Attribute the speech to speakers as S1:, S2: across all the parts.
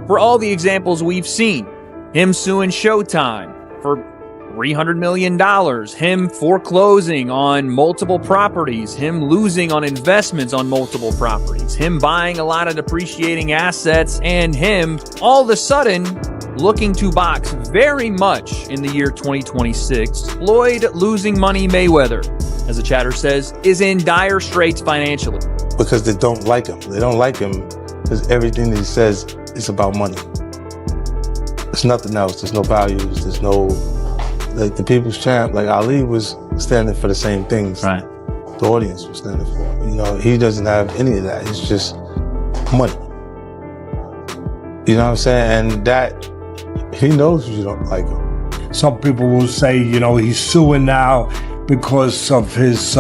S1: For all the examples we've seen, him suing Showtime for $300 million, him foreclosing on multiple properties, him losing on investments on multiple properties, him buying a lot of depreciating assets, and him all of a sudden looking to box very much in the year 2026. Floyd losing money Mayweather, as the chatter says, is in dire straits financially.
S2: Because they don't like him. They don't like him because everything that he says is about money. There's nothing else. There's no values. There's no... Like the people's champ, like Ali was standing for the same things.
S1: Right.
S2: The audience was standing for. You know, he doesn't have any of that. It's just money. You know what I'm saying? And that, he knows you don't like him.
S3: Some people will say, you know, he's suing now because of his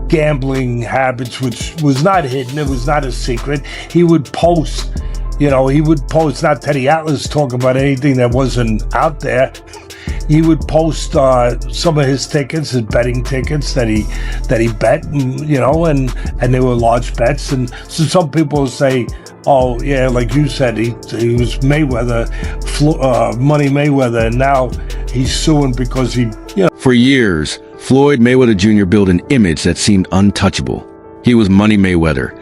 S3: gambling habits, which was not hidden. It was not a secret. He would post, not Teddy Atlas talking about anything that wasn't out there. He would post some of his tickets, his betting tickets that he bet, and they were large bets. And so some people say, oh yeah, like you said, he was Mayweather, Money Mayweather, and now he's suing because he.
S4: For years, Floyd Mayweather Jr. built an image that seemed untouchable. He was Money Mayweather,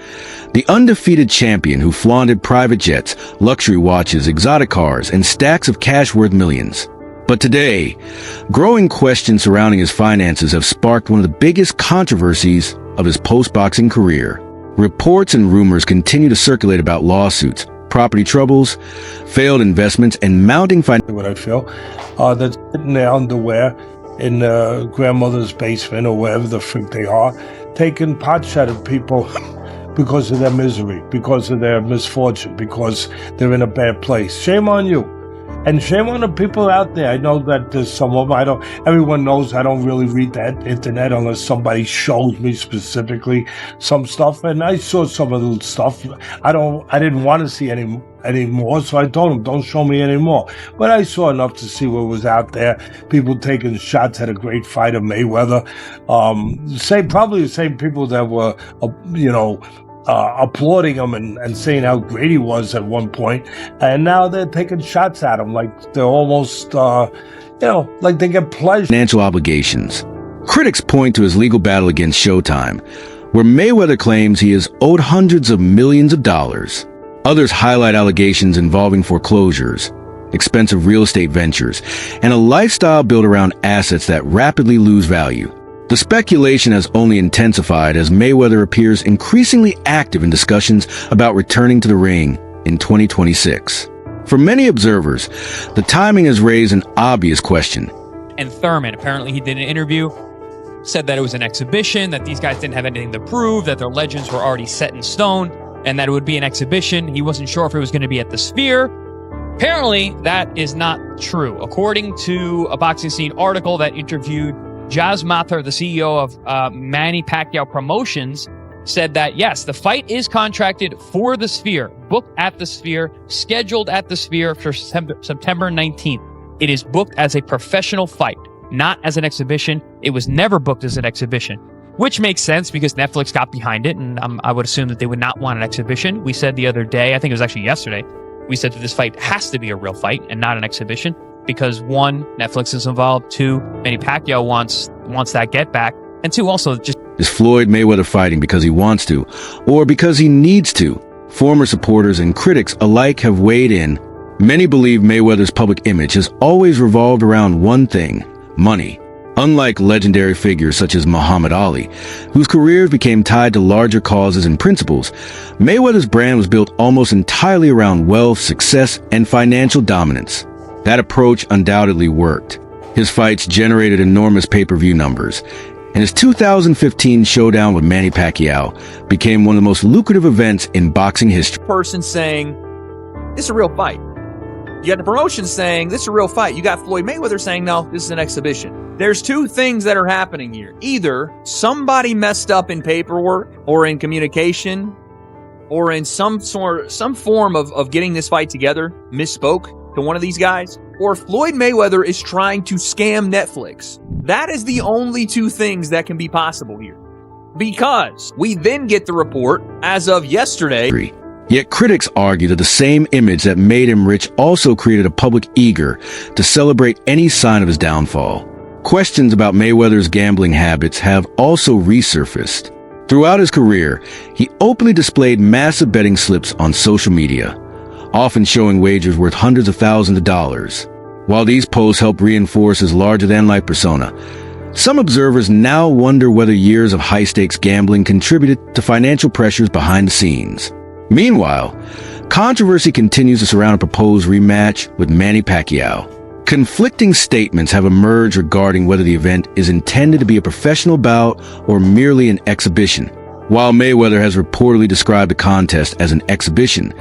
S4: the undefeated champion who flaunted private jets, luxury watches, exotic cars, and stacks of cash worth millions. But today, growing questions surrounding his finances have sparked one of the biggest controversies of his post-boxing career. Reports and rumors continue to circulate about lawsuits, property troubles, failed investments, and mounting financial...
S3: What I feel, that's in their underwear in grandmother's basement or wherever the frick they are, taking pot shot at people because of their misery, because of their misfortune, because they're in a bad place. Shame on you. And shame on the people out there. I know that there's some of them. Everyone knows I don't really read that internet unless somebody shows me specifically some stuff. And I saw some of the stuff. I didn't want to see any more, so I told them, don't show me anymore. But I saw enough to see what was out there. People taking shots at a great fighter, Mayweather. Probably the same people that were, applauding him and saying how great he was at one point, and now they're taking shots at him like they're almost, like they get pleasure.
S4: Financial obligations. Critics point to his legal battle against Showtime, where Mayweather claims he is owed hundreds of millions of dollars. Others highlight allegations involving foreclosures, expensive real estate ventures, and a lifestyle built around assets that rapidly lose value. The speculation has only intensified as Mayweather appears increasingly active in discussions about returning to the ring in 2026. For many observers, the timing has raised an obvious question.
S5: And Thurman, apparently he did an interview, said that it was an exhibition, that these guys didn't have anything to prove, that their legends were already set in stone, and that it would be an exhibition. He wasn't sure if it was going to be at the Sphere. Apparently, that is not true. According to a Boxing Scene article that interviewed Jazz Mathur, the CEO of Manny Pacquiao Promotions, said that, yes, the fight is contracted for the Sphere, booked at the Sphere, scheduled at the Sphere for September 19th. It is booked as a professional fight, not as an exhibition. It was never booked as an exhibition, which makes sense because Netflix got behind it, and I would assume that they would not want an exhibition. We said the other day, I think it was actually yesterday, we said that this fight has to be a real fight and not an exhibition. Because one, Netflix is involved. Two, Manny Pacquiao wants that get back. And two, also just...
S4: Is Floyd Mayweather fighting because he wants to, or because he needs to? Former supporters and critics alike have weighed in. Many believe Mayweather's public image has always revolved around one thing: money. Unlike legendary figures such as Muhammad Ali, whose careers became tied to larger causes and principles, Mayweather's brand was built almost entirely around wealth, success, and financial dominance. That approach undoubtedly worked. His fights generated enormous pay-per-view numbers, and his 2015 showdown with Manny Pacquiao became one of the most lucrative events in boxing history.
S1: Person saying, this is a real fight. You got the promotion saying, this is a real fight. You got Floyd Mayweather saying, no, this is an exhibition. There's two things that are happening here. Either somebody messed up in paperwork or in communication or in some form of getting this fight together, misspoke to one of these guys, or Floyd Mayweather is trying to scam Netflix. That is the only two things that can be possible here. Because we then get the report, as of yesterday,
S4: Yet critics argue that the same image that made him rich also created a public eager to celebrate any sign of his downfall. Questions about Mayweather's gambling habits have also resurfaced. Throughout his career, he openly displayed massive betting slips on social media, often showing wagers worth hundreds of thousands of dollars. While these posts help reinforce his larger-than-life persona, some observers now wonder whether years of high-stakes gambling contributed to financial pressures behind the scenes. Meanwhile, controversy continues to surround a proposed rematch with Manny Pacquiao. Conflicting statements have emerged regarding whether the event is intended to be a professional bout or merely an exhibition. While Mayweather has reportedly described the contest as an exhibition,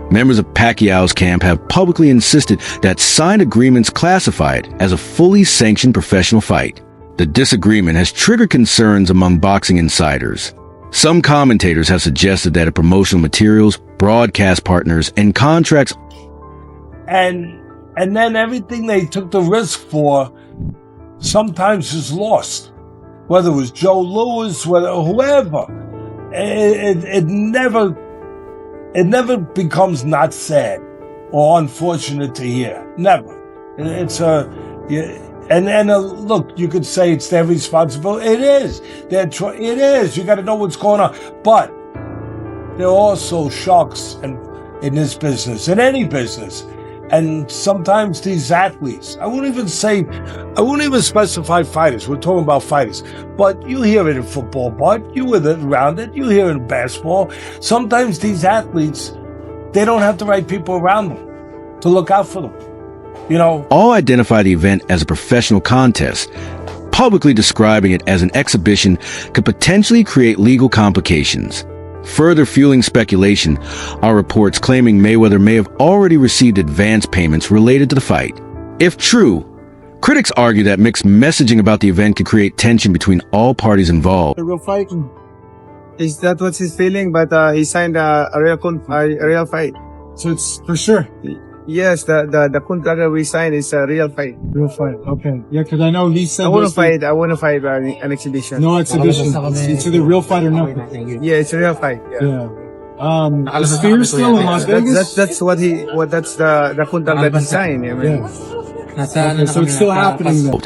S4: members of Pacquiao's camp have publicly insisted that signed agreements classify it as a fully sanctioned professional fight. The disagreement has triggered concerns among boxing insiders. Some commentators have suggested that promotional materials, broadcast partners, and contracts
S3: and then everything they took the risk for sometimes is lost. Whether it was Joe Louis, whether whoever, it never becomes not sad or unfortunate to hear. Never. It's look, you could say it's their responsibility. It is. It is. You got to know what's going on. But there are also sharks in this business, in any business. And sometimes these athletes, I wouldn't even specify fighters. We're talking about fighters. But you hear it in football, Bud. You were around it. You hear it in basketball. Sometimes these athletes, they don't have the right people around them to look out for them. You know,
S4: all identify the event as a professional contest. Publicly describing it as an exhibition could potentially create legal complications. Further fueling speculation are reports claiming Mayweather may have already received advance payments related to the fight. If true, critics argue that mixed messaging about the event could create tension between all parties involved.
S6: A real fight? Is that what he's feeling? But he signed a real fight.
S7: So it's for sure.
S6: Yes, the contract that we signed is a real fight.
S7: Real fight. Okay. Yeah, because I know he said
S6: I want to fight an exhibition.
S7: no exhibition. It's either real fight or nothing.
S6: Yeah, it's a real fight. Yeah.
S7: Is Fear still in Las Vegas?
S6: That's the contract that he signed. I mean.
S7: Okay, so it's still happening then.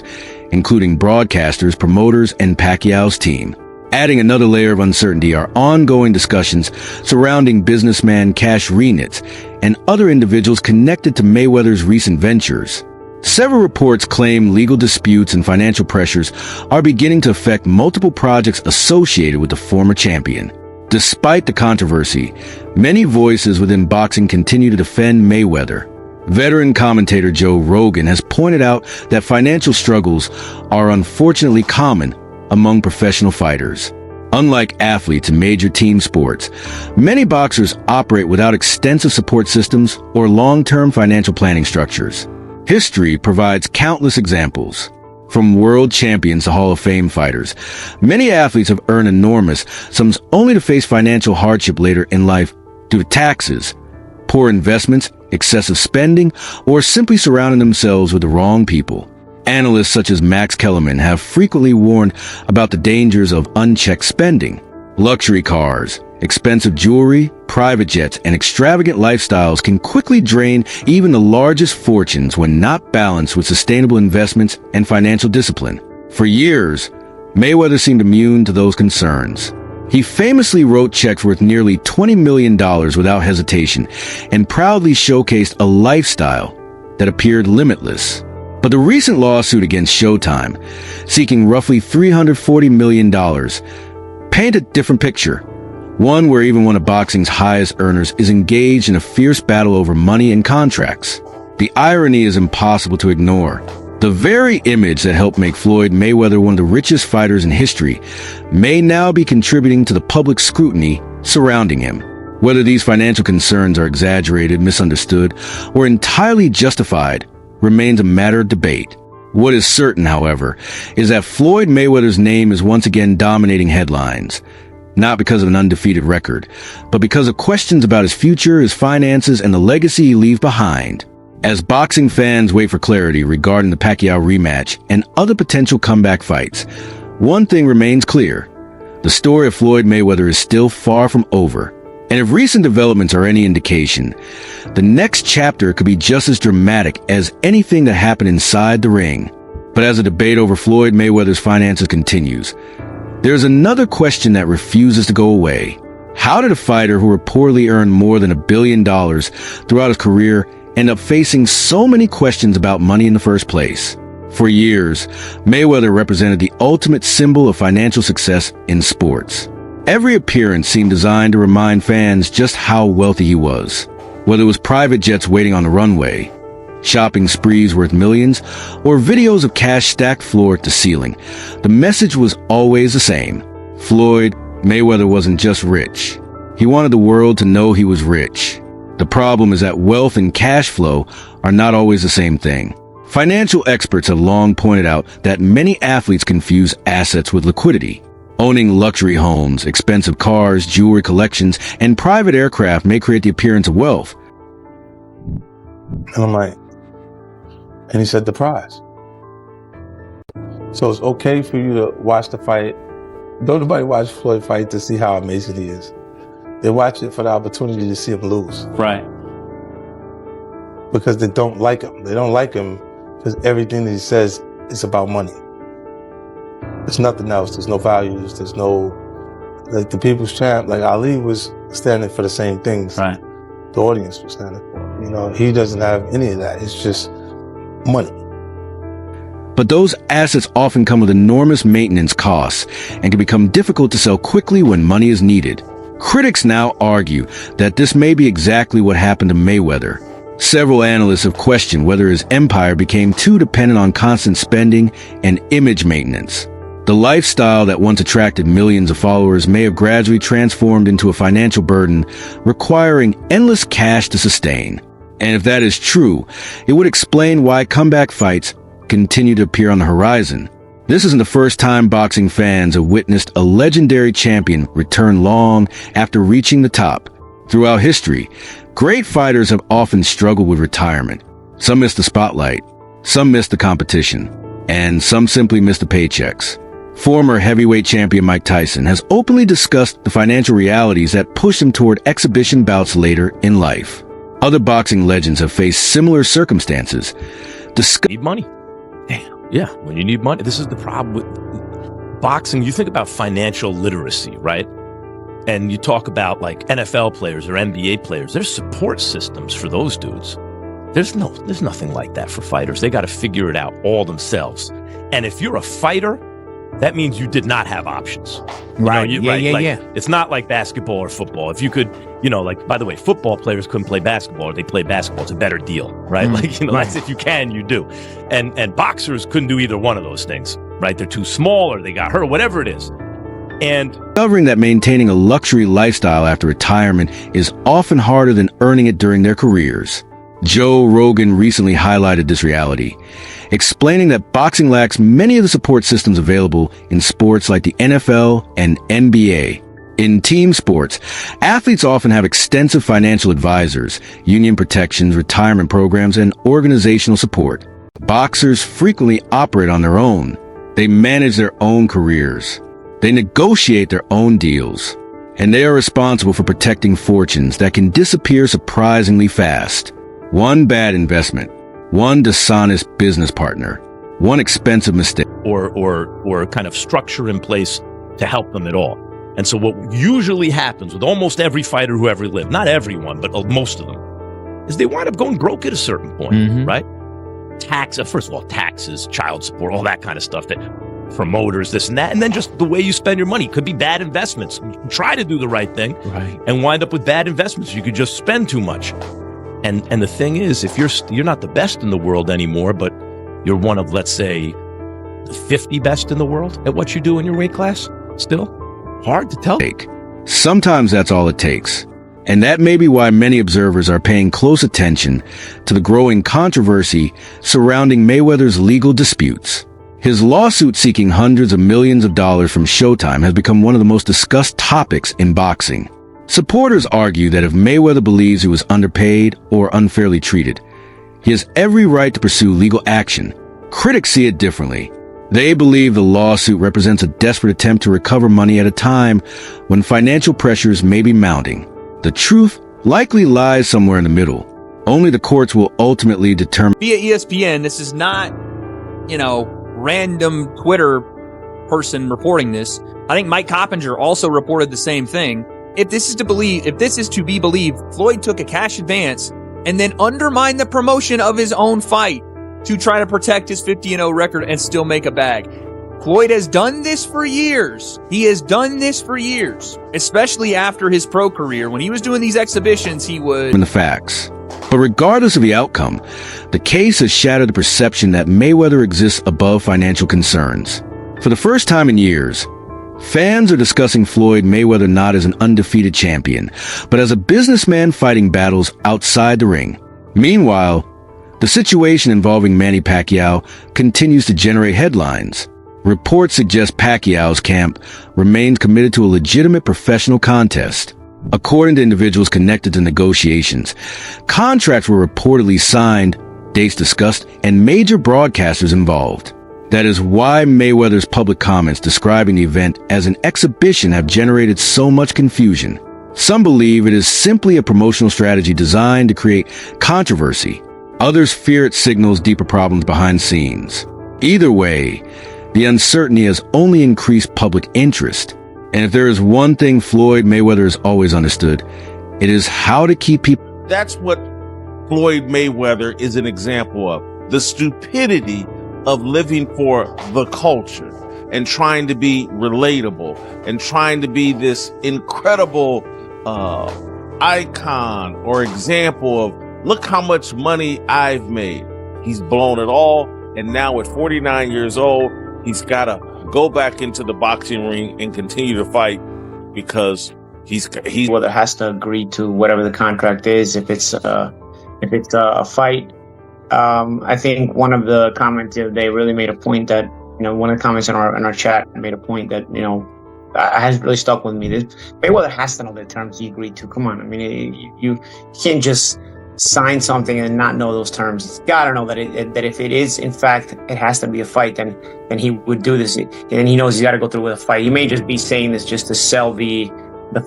S4: Including broadcasters, promoters, and Pacquiao's team. Adding another layer of uncertainty are ongoing discussions surrounding businessman Cash Renitz and other individuals connected to Mayweather's recent ventures. Several reports claim legal disputes and financial pressures are beginning to affect multiple projects associated with the former champion. Despite the controversy, many voices within boxing continue to defend Mayweather. Veteran commentator Joe Rogan has pointed out that financial struggles are unfortunately common among professional fighters. Unlike athletes in major team sports, many boxers operate without extensive support systems or long-term financial planning structures. History provides countless examples. From world champions to Hall of Fame fighters, many athletes have earned enormous sums only to face financial hardship later in life due to taxes, poor investments, excessive spending, or simply surrounding themselves with the wrong people. Analysts such as Max Kellerman have frequently warned about the dangers of unchecked spending. Luxury cars, expensive jewelry, private jets, and extravagant lifestyles can quickly drain even the largest fortunes when not balanced with sustainable investments and financial discipline. For years, Mayweather seemed immune to those concerns. He famously wrote checks worth nearly $20 million without hesitation and proudly showcased a lifestyle that appeared limitless. But the recent lawsuit against Showtime, seeking roughly $340 million, paint a different picture. One where even one of boxing's highest earners is engaged in a fierce battle over money and contracts. The irony is impossible to ignore. The very image that helped make Floyd Mayweather one of the richest fighters in history may now be contributing to the public scrutiny surrounding him. Whether these financial concerns are exaggerated, misunderstood, or entirely justified remains a matter of debate. What is certain, however, is that Floyd Mayweather's name is once again dominating headlines, not because of an undefeated record, but because of questions about his future, his finances, and the legacy he leaves behind. As boxing fans wait for clarity regarding the Pacquiao rematch and other potential comeback fights, one thing remains clear. The story of Floyd Mayweather is still far from over, And if recent developments are any indication, the next chapter could be just as dramatic as anything that happened inside the ring. But as the debate over Floyd Mayweather's finances continues, there's another question that refuses to go away. How did a fighter who reportedly earned more than $1 billion throughout his career end up facing so many questions about money in the first place? For years, Mayweather represented the ultimate symbol of financial success in sports. Every appearance seemed designed to remind fans just how wealthy he was. Whether it was private jets waiting on the runway, shopping sprees worth millions, or videos of cash stacked floor to ceiling, the message was always the same. Floyd Mayweather wasn't just rich. He wanted the world to know he was rich. The problem is that wealth and cash flow are not always the same thing. Financial experts have long pointed out that many athletes confuse assets with liquidity. Owning luxury homes, expensive cars, jewelry collections, and private aircraft may create the appearance of wealth.
S2: And I'm like, and he said the prize. So it's okay for you to watch the fight. Don't nobody watch Floyd fight to see how amazing he is. They watch it for the opportunity to see him lose.
S1: Right.
S2: Because they don't like him. They don't like him because everything that he says is about money. There's nothing else. There's no values. There's no, like the people's champ, like Ali was standing for the same things.
S1: Right.
S2: The audience was standing for. You know, he doesn't have any of that. It's just money.
S4: But those assets often come with enormous maintenance costs and can become difficult to sell quickly when money is needed. Critics now argue that this may be exactly what happened to Mayweather. Several analysts have questioned whether his empire became too dependent on constant spending and image maintenance. The lifestyle that once attracted millions of followers may have gradually transformed into a financial burden, requiring endless cash to sustain. And if that is true, it would explain why comeback fights continue to appear on the horizon. This isn't the first time boxing fans have witnessed a legendary champion return long after reaching the top. Throughout history, great fighters have often struggled with retirement. Some miss the spotlight, some miss the competition, and some simply miss the paychecks. Former heavyweight champion Mike Tyson has openly discussed the financial realities that push him toward exhibition bouts later in life. Other boxing legends have faced similar circumstances.
S8: Need money. Damn. Yeah, when you need money. This is the problem with boxing. You think about financial literacy, right? And you talk about like NFL players or NBA players. There's support systems for those dudes. There's nothing like that for fighters. They got to figure it out all themselves. And if you're a fighter, that means you did not have options.
S5: Right.
S8: Yeah. It's not like basketball or football. If you could, like, by the way, football players couldn't play basketball or they play basketball. It's a better deal, right? That's if you can, you do. And boxers couldn't do either one of those things, right? They're too small or they got hurt, whatever it is. And
S4: discovering that maintaining a luxury lifestyle after retirement is often harder than earning it during their careers. Joe Rogan recently highlighted this reality, explaining that boxing lacks many of the support systems available in sports like the NFL and NBA. In team sports, athletes often have extensive financial advisors, union protections, retirement programs, and organizational support. Boxers frequently operate on their own. They manage their own careers. They negotiate their own deals. And they are responsible for protecting fortunes that can disappear surprisingly fast. One bad investment, one dishonest business partner, one expensive mistake,
S8: or kind of structure in place to help them at all. And so what usually happens with almost every fighter who ever lived, not everyone, but most of them, is they wind up going broke at a certain point, right? First of all, taxes, child support, all that kind of stuff, that promoters, this and that, and then just the way you spend your money. Could be bad investments. You can try to do the right thing and wind up with bad investments. You could just spend too much. And the thing is, if you're not the best in the world anymore, but you're one of, let's say, the 50 best in the world at what you do in your weight class, still hard to tell.
S4: Sometimes that's all it takes. And that may be why many observers are paying close attention to the growing controversy surrounding Mayweather's legal disputes. His lawsuit seeking hundreds of millions of dollars from Showtime has become one of the most discussed topics in boxing. Supporters argue that if Mayweather believes he was underpaid or unfairly treated, he has every right to pursue legal action. Critics see it differently. They believe the lawsuit represents a desperate attempt to recover money at a time when financial pressures may be mounting. The truth likely lies somewhere in the middle. Only the courts will ultimately determine.
S1: Via ESPN, this is not, random Twitter person reporting this. I think Mike Coppinger also reported the same thing. If this is to be believed, Floyd took a cash advance and then undermined the promotion of his own fight to try to protect his 50-0 record and still make a bag. Floyd has done this for years. He has done this for years, especially after his pro career. When he was doing these exhibitions, he would...
S4: the facts. But regardless of the outcome, the case has shattered the perception that Mayweather exists above financial concerns. For the first time in years, fans are discussing Floyd Mayweather not as an undefeated champion, but as a businessman fighting battles outside the ring. Meanwhile, the situation involving Manny Pacquiao continues to generate headlines. Reports suggest Pacquiao's camp remains committed to a legitimate professional contest. According to individuals connected to negotiations, contracts were reportedly signed, dates discussed, and major broadcasters involved. That is why Mayweather's public comments describing the event as an exhibition have generated so much confusion. Some believe it is simply a promotional strategy designed to create controversy. Others fear it signals deeper problems behind the scenes. Either way, the uncertainty has only increased public interest. And if there is one thing Floyd Mayweather has always understood, it is how to keep people...
S9: That's what Floyd Mayweather is an example of. The stupidity of living for the culture and trying to be relatable and trying to be this incredible icon or example of, look how much money I've made. He's blown it all. And now at 49 years old, he's got to go back into the boxing ring and continue to fight because he's
S10: whether has to agree to whatever the contract is. If it's a fight, I think one of the comments the other day really made a point that, one of the comments in our chat made a point that, has really stuck with me. Mayweather has to know the terms he agreed to. Come on. I mean, you can't just sign something and not know those terms. He's got to know that if it is, in fact, it has to be a fight, then he would do this. And he knows he's got to go through with a fight. He may just be saying this just to sell the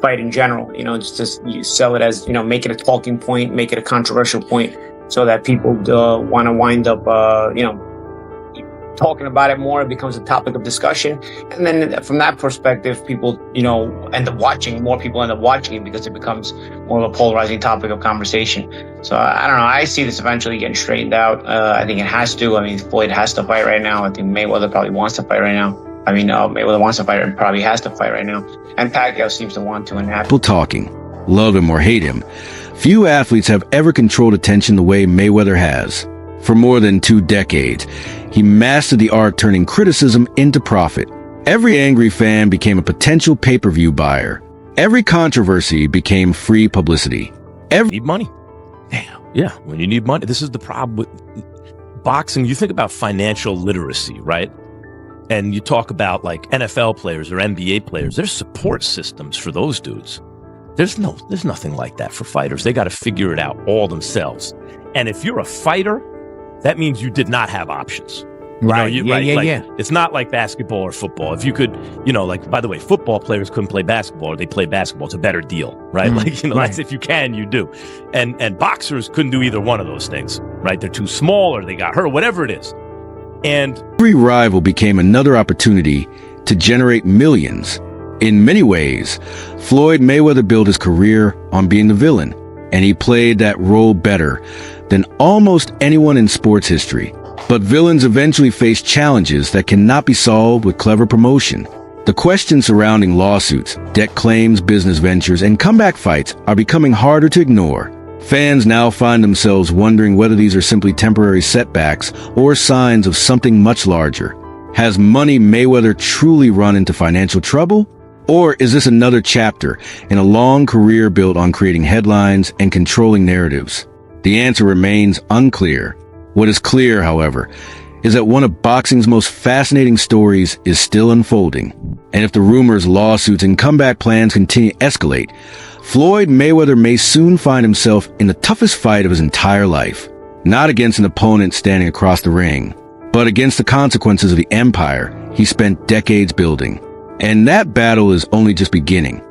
S10: fight in general, just to sell it as, make it a talking point, make it a controversial point so that people want to wind up, talking about it more. It becomes a topic of discussion. And then from that perspective, people, end up watching it because it becomes more of a polarizing topic of conversation. So I don't know. I see this eventually getting straightened out. I think it has to. I mean, Floyd has to fight right now. I think Mayweather probably wants to fight right now. I mean, Mayweather wants to fight and probably has to fight right now. And Pacquiao seems to want to and have
S4: people talking, love him or hate him. Few athletes have ever controlled attention the way Mayweather has. For more than 2 decades, he mastered the art turning criticism into profit. Every angry fan became a potential pay-per-view buyer. Every controversy became free publicity.
S8: Need money. Damn. Yeah, when you need money. This is the problem with boxing. You think about financial literacy, right? And you talk about like NFL players or NBA players. There's support systems for those dudes. There's nothing like that for fighters. They got to figure it out all themselves. And if you're a fighter, that means you did not have options.
S11: Right.
S8: It's not like basketball or football. If you could, by the way, football players couldn't play basketball or they play basketball. It's a better deal, right? That's if you can, you do. And boxers couldn't do either one of those things, right? They're too small or they got hurt, whatever it is. And
S4: every rival became another opportunity to generate millions. In many ways, Floyd Mayweather built his career on being the villain, and he played that role better than almost anyone in sports history. But villains eventually face challenges that cannot be solved with clever promotion. The questions surrounding lawsuits, debt claims, business ventures, and comeback fights are becoming harder to ignore. Fans now find themselves wondering whether these are simply temporary setbacks or signs of something much larger. Has Money Mayweather truly run into financial trouble? Or is this another chapter in a long career built on creating headlines and controlling narratives? The answer remains unclear. What is clear, however, is that one of boxing's most fascinating stories is still unfolding. And if the rumors, lawsuits, and comeback plans continue to escalate, Floyd Mayweather may soon find himself in the toughest fight of his entire life. Not against an opponent standing across the ring, but against the consequences of the empire he spent decades building. And that battle is only just beginning.